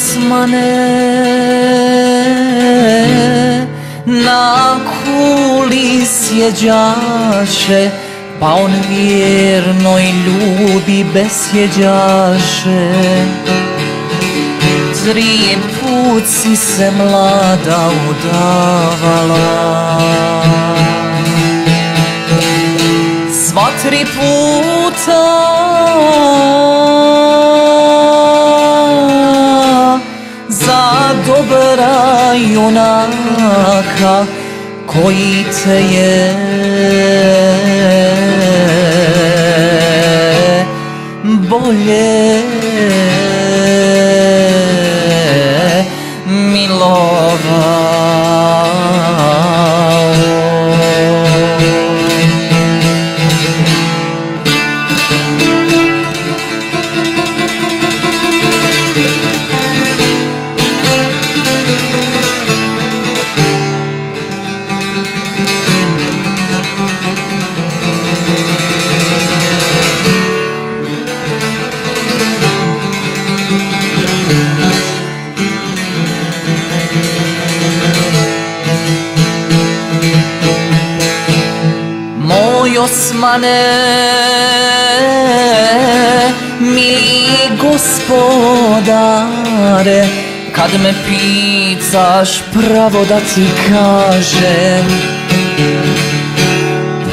Osmane, na kuli sjeđaše, pa on vjernoj ljubi besjeđaše. 3 put si se mlada udavala, sva 3 puta za dobra junaka koji te je bolje milovao. Moj Osmane, mili gospodare, kad me pitaš pravo da ti kažem,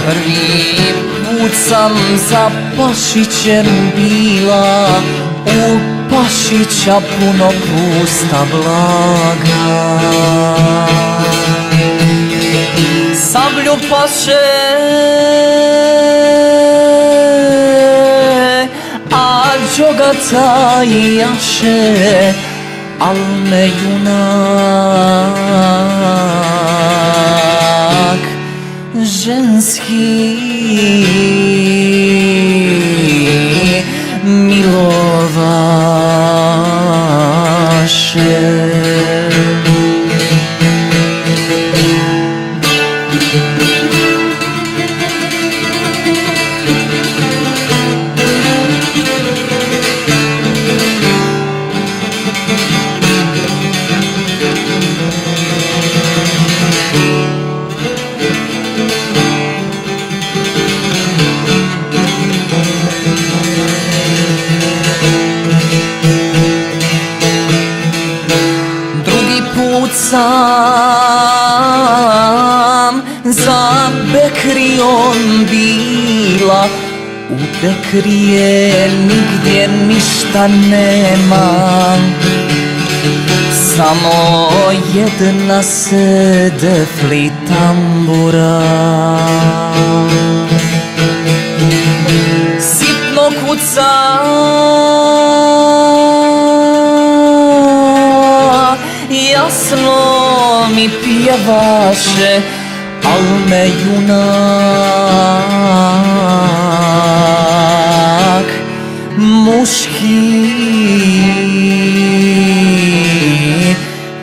prvi put sam za Pašićem bila, u Pašića puno pusta blaga. Sablju paše, a džogata i jaše, al me junak ženski milovaše. Sam za Bekrijom bila, u Bekrije nigdje ništa nema, samo jedna se defli tambura. Sitno kuca, jasno mi pjevaše, al me junak muški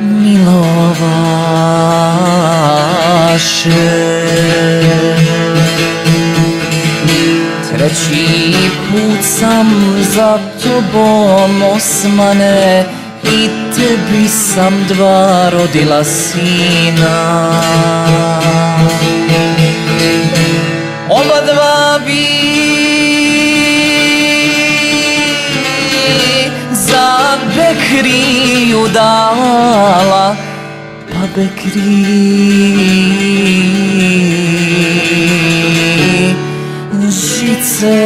milovaše. 3. put sam za tobom, Osmane, i tebi sam 2 rodila sina. Oba 2 bi za Bekriju dala, pa Bekriji žice